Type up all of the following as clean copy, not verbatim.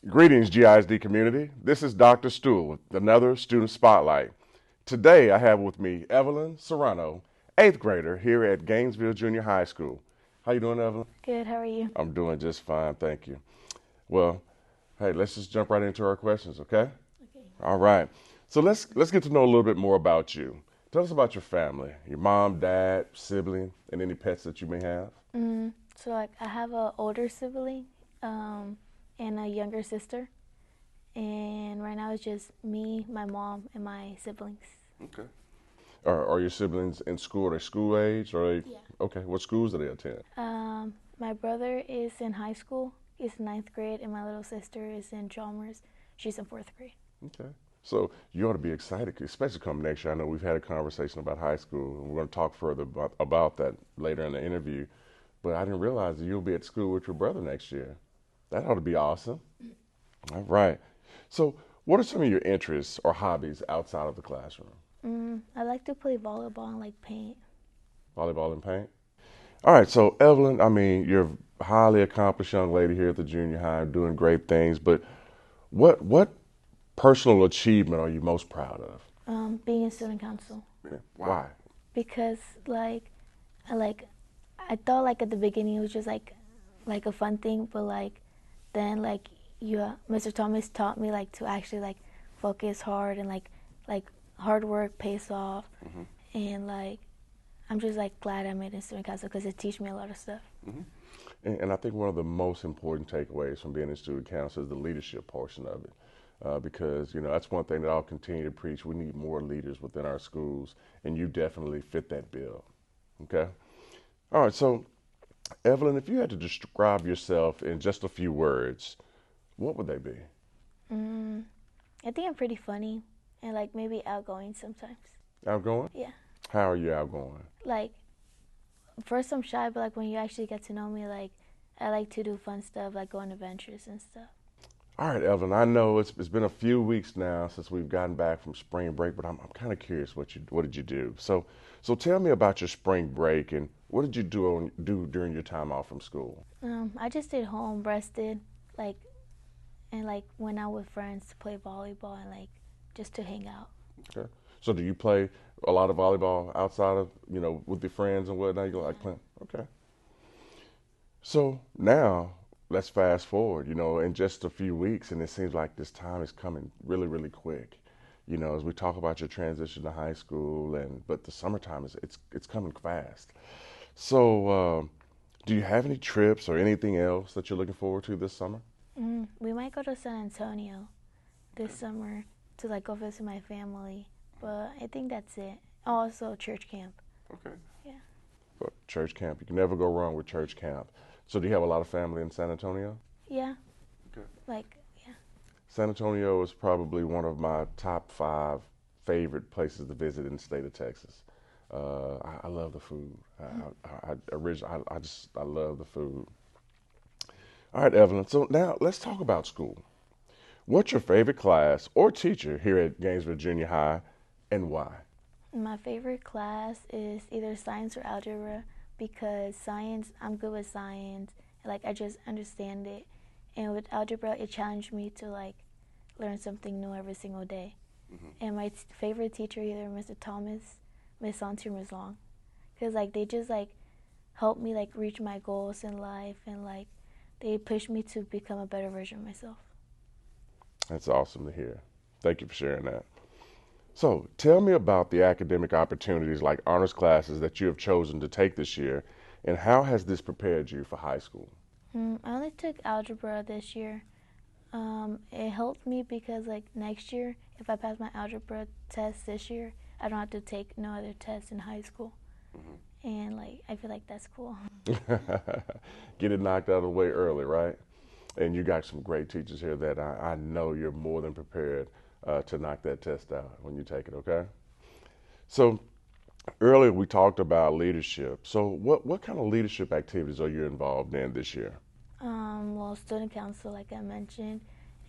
Greetings, GISD community. This is Dr. Stool with another Student Spotlight. Today I have with me Evelyn Serrano, 8th grader here at Gainesville Junior High School. How you doing, Evelyn? Good, how are you? I'm doing just fine, thank you. Well, hey, let's just jump right into our questions, okay? Okay. All right. So let's get to know a little bit more about you. Tell us about your family, your mom, dad, sibling, and any pets that you may have. I have an older sibling and a younger sister. And right now it's just me, my mom, and my siblings. Okay. Are your siblings in school? Are they school age? Or Yeah. okay, what schools do they attend? My brother is in high school. He's in ninth grade, and my little sister is in Chalmers. She's in fourth grade. Okay. So you ought to be excited, especially come next year. I know we've had a conversation about high school, and we're going to talk further about that later in the interview. But I didn't realize that you'll be at school with your brother next year. That ought to be awesome. All right. So what are some of your interests or hobbies outside of the classroom? I like to play volleyball and like paint. Volleyball and paint? All right. So Evelyn, I mean, you're a highly accomplished young lady here at the junior high, doing great things. But what personal achievement are you most proud of? Being in student council. Yeah. Why? Because I thought like at the beginning it was just like a fun thing, but then Mr. Thomas taught me like to actually like focus hard and like hard work pays off, and I'm just like glad I made it in student council because it teach me a lot of stuff. And I think one of the most important takeaways from being in student council is the leadership portion of it. Because, that's one thing that I'll continue to preach. We need more leaders within our schools, and you definitely fit that bill. Okay? All right, so Evelyn, if you had to describe yourself in just a few words, what would they be? I think I'm pretty funny and like maybe outgoing sometimes. Outgoing? Yeah. How are you outgoing? Like first I'm shy, but like when you actually get to know me, like I like to do fun stuff, like go on adventures and stuff. All right, Evelyn, I know it's been a few weeks now since we've gotten back from spring break, but I'm kind of curious what did you do? So tell me about your spring break and what did you do during your time off from school? I just stayed home, rested, like and like went out with friends to play volleyball and like just to hang out. Okay. So do you play a lot of volleyball outside of, with your friends and whatnot? You like playing? Okay. So now let's fast forward, in just a few weeks, and it seems like this time is coming really, really quick. As we talk about your transition to high school, but the summertime it's coming fast. So, do you have any trips or anything else that you're looking forward to this summer? We might go to San Antonio this summer to like go visit my family, but I think that's it. Also, church camp. Okay. Yeah. But church camp, you can never go wrong with church camp. So, do you have a lot of family in San Antonio? Yeah. Okay. Yeah. San Antonio is probably one of my top 5 favorite places to visit in the state of Texas. I love the food. I love the food. All right, Evelyn. So now let's talk about school. What's your favorite class or teacher here at Gainesville Junior High, and why? My favorite class is either science or algebra because science, I'm good with science. Like I just understand it. And with algebra, it challenged me to like learn something new every single day. And my favorite teacher, either Mr. Thomas, Miss Santi, or Miss Long, because like they just like helped me like reach my goals in life and like they pushed me to become a better version of myself. That's awesome to hear. Thank you for sharing that. So tell me about the academic opportunities like honors classes that you have chosen to take this year, and how has this prepared you for high school? I only took algebra this year. It helped me because like next year, if I pass my algebra test this year, I don't have to take no other tests in high school. And like I feel like that's cool. Get it knocked out of the way early, right? And you got some great teachers here that I know you're more than prepared to knock that test out when you take it, okay? So earlier we talked about leadership. So what kind of leadership activities are you involved in this year? Well, student council, like I mentioned,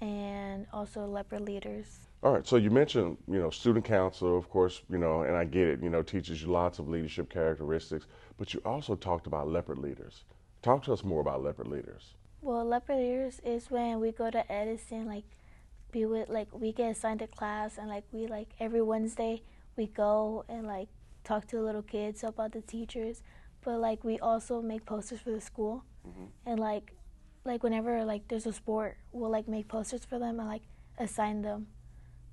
and also Leopard Leaders. All right, so you mentioned, student council, of course, and I get it, teaches you lots of leadership characteristics, but you also talked about Leopard Leaders. Talk to us more about Leopard Leaders. Well, Leopard Leaders is when we go to Edison, like be with like we get assigned a class and like we like every Wednesday we go and like talk to the little kids about the teachers, but like we also make posters for the school. And like whenever like there's a sport, we'll like make posters for them and like assign them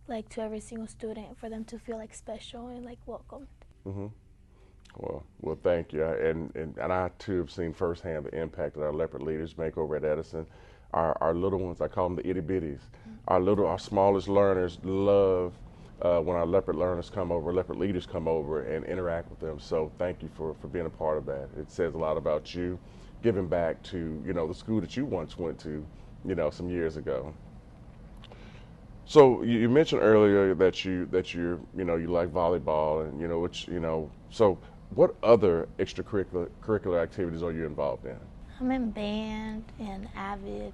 like to every single student for them to feel like special and like welcomed. Hmm. Well, thank you. And I too have seen firsthand the impact that our Leopard Leaders make over at Edison. Our little ones, I call them the itty bitties. Our smallest learners love when our Leopard Leopard Leaders come over and interact with them. So thank you for being a part of that. It says a lot about you, giving back to the school that you once went to, some years ago. So you mentioned earlier that you like volleyball and so what other extracurricular activities are you involved in? I'm in band and AVID.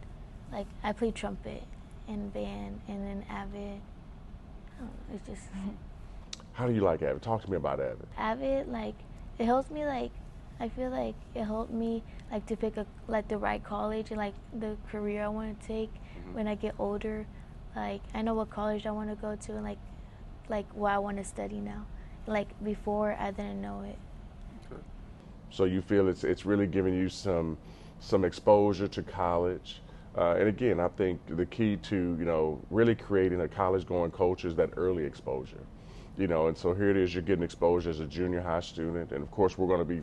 Like I play trumpet in band and then AVID. I don't know, it's just How do you like AVID? Talk to me about AVID. AVID. Like it helps me. Like I feel like it helped me like to pick the right college and like the career I want to take when I get older. Like I know what college I want to go to and like what I want to study now. Like before I didn't know it. Okay. So you feel it's really giving you some exposure to college. And again, I think the key to really creating a college-going culture is that early exposure. And so here it is, you're getting exposure as a junior high student, and of course we're going to be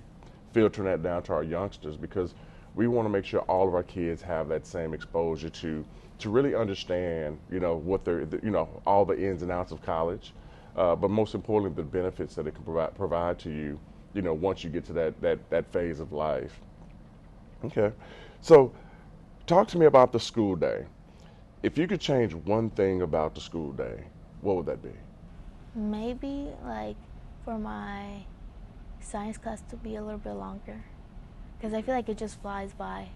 filtering that down to our youngsters because we want to make sure all of our kids have that same exposure to really understand what they're all the ins and outs of college, but most importantly the benefits that it can provide to you once you get to that phase of life. Okay, so talk to me about the school day. If you could change one thing about the school day, what would that be? Maybe like for my science class to be a little bit longer because I feel like it just flies by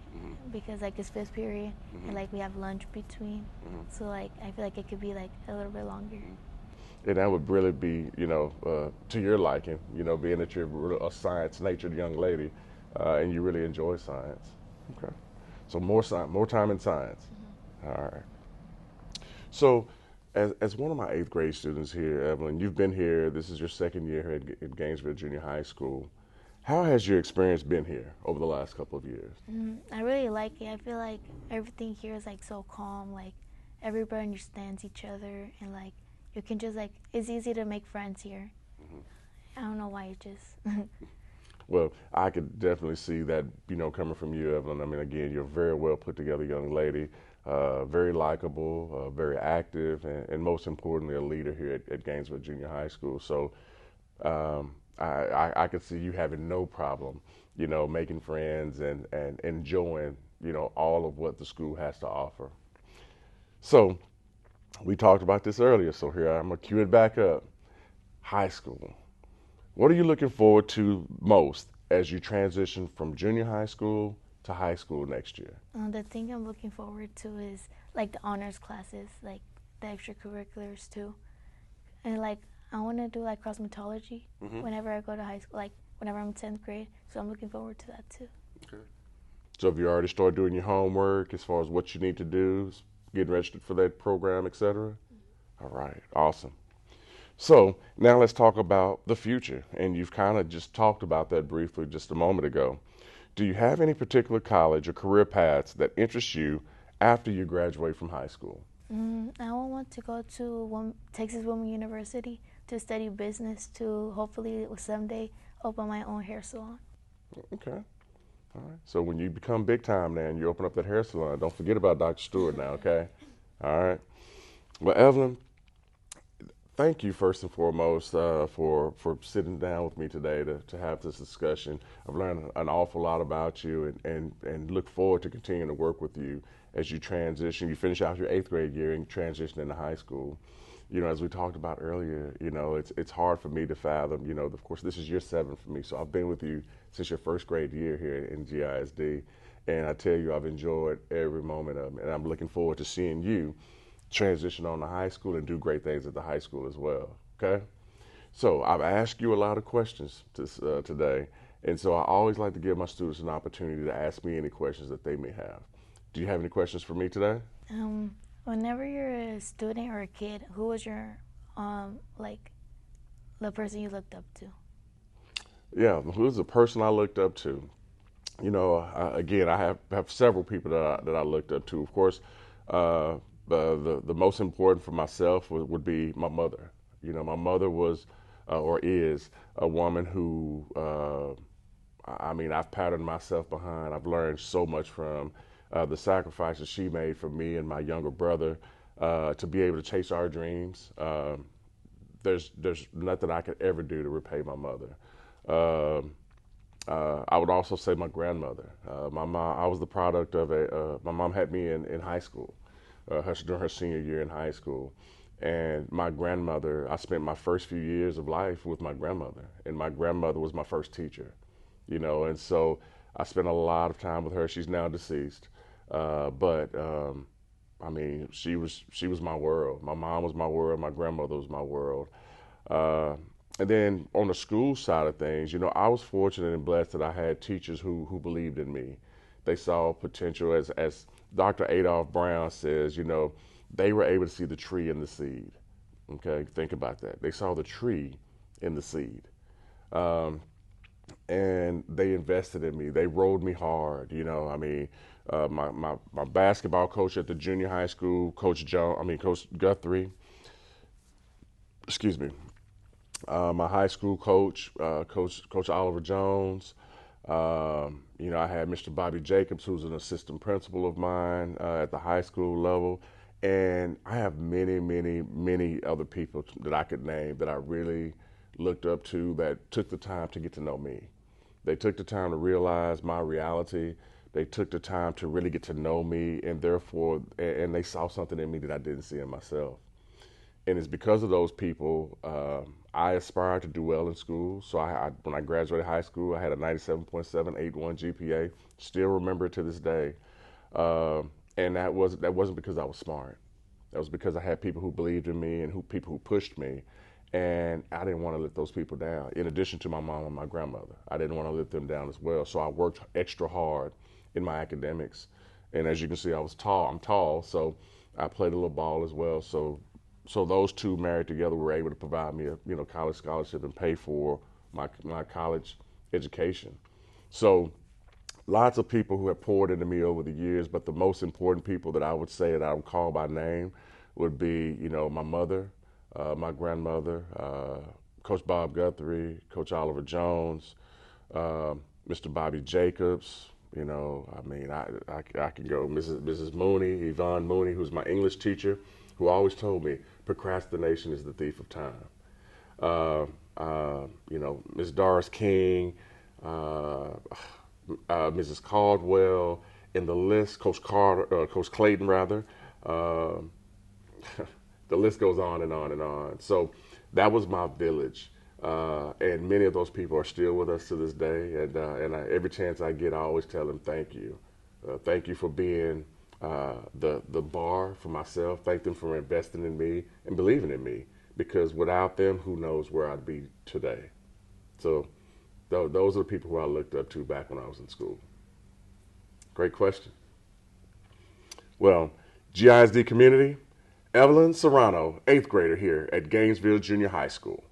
because like it's fifth period and like we have lunch between, so like I feel like it could be like a little bit longer. And that would really be to your liking, being that you're a science-natured young lady and you really enjoy science. Okay, so more time in science. All right. So, as one of my eighth grade students here, Evelyn, you've been here. This is your second year here at Gainesville Junior High School. How has your experience been here over the last couple of years? I really like it. I feel like everything here is like so calm. Like everybody understands each other, and like you can just like it's easy to make friends here. I don't know why it just. Well, I could definitely see that, coming from you, Evelyn. I mean, again, you're a very well put together young lady, very likable, very active, and most importantly, a leader here at Gainesville Junior High School. So I could see you having no problem, making friends and enjoying, all of what the school has to offer. So we talked about this earlier, so here I'm going to cue it back up. High school. What are you looking forward to most as you transition from junior high school to high school next year? The thing I'm looking forward to is like the honors classes, like the extracurriculars too, and like I want to do like cosmetology whenever I go to high school, like whenever I'm 10th grade. So I'm looking forward to that too. Okay. So have you already started doing your homework as far as what you need to do, getting registered for that program, etc.? All right, awesome. So now let's talk about the future, and you've kind of just talked about that briefly just a moment ago. Do you have any particular college or career paths that interest you after you graduate from high school? I want to go to Texas Women University to study business to hopefully someday open my own hair salon. Okay. All right. So when you become big time now and you open up that hair salon, don't forget about Dr. Stewart now, okay? All right. Well, Evelyn, thank you first and foremost for sitting down with me today to have this discussion. I've learned an awful lot about you and look forward to continuing to work with you as you transition. You finish out your eighth grade year and transition into high school. As we talked about earlier, it's hard for me to fathom, of course, this is year 7 for me. So I've been with you since your first grade year here in GISD. And I tell you, I've enjoyed every moment of it. And I'm looking forward to seeing you transition on to high school and do great things at the high school as well, okay? So I've asked you a lot of questions today, and so I always like to give my students an opportunity to ask me any questions that they may have. Do you have any questions for me today? Whenever you're a student or a kid, who was your like the person you looked up to? Yeah, who's the person I looked up to? Again, I have several people that I looked up to. Of course, the most important for myself would be my mother. My mother was or is a woman who I've patterned myself behind. I've learned so much from the sacrifices she made for me and my younger brother to be able to chase our dreams. There's nothing I could ever do to repay my mother. Um I would also say my grandmother. My mom. I was the product of a. My mom had me in high school, during her senior year in high school, and my grandmother. I spent my first few years of life with my grandmother, and my grandmother was my first teacher. And so I spent a lot of time with her. She's now deceased, but she was my world. My mom was my world. My grandmother was my world. Uh, and then on the school side of things, I was fortunate and blessed that I had teachers who believed in me. They saw potential, as Dr. Adolph Brown says. They were able to see the tree in the seed. Okay, think about that. They saw the tree in the seed. Um, and they invested in me. They rode me hard. My basketball coach at the junior high school, Coach Guthrie, excuse me, my high school coach, Coach Oliver Jones. I had Mr. Bobby Jacobs, who's an assistant principal of mine at the high school level. And I have many, many, many other people that I could name that I really looked up to that took the time to get to know me. They took the time to realize my reality. They took the time to really get to know me, and therefore, and they saw something in me that I didn't see in myself. And it's because of those people I aspired to do well in school. So when I graduated high school, I had a 97.781 GPA. Still remember it to this day. And that wasn't because I was smart. That was because I had people who believed in me and people who pushed me. And I didn't want to let those people down. In addition to my mom and my grandmother, I didn't want to let them down as well. So I worked extra hard in my academics. And as you can see, I was tall. I'm tall, so I played a little ball as well. So those two married together were able to provide me a college scholarship and pay for my college education. So lots of people who have poured into me over the years, but the most important people that I would say that I would call by name would be my mother, my grandmother, Coach Bob Guthrie, Coach Oliver Jones, Mr. Bobby Jacobs. I can go Mrs. Mooney, Yvonne Mooney, who's my English teacher, who always told me procrastination is the thief of time. Ms. Doris King, Mrs. Caldwell, and the list, Coach Clayton rather. Uh, the list goes on and on and on. So that was my village. And many of those people are still with us to this day. Every chance I get, I always tell them thank you. Thank you for being the bar for myself. Thank them for investing in me and believing in me. Because without them, who knows where I'd be today. So those are the people who I looked up to back when I was in school. Great question. Well, GISD community, Evelyn Serrano, 8th grader here at Gainesville Junior High School.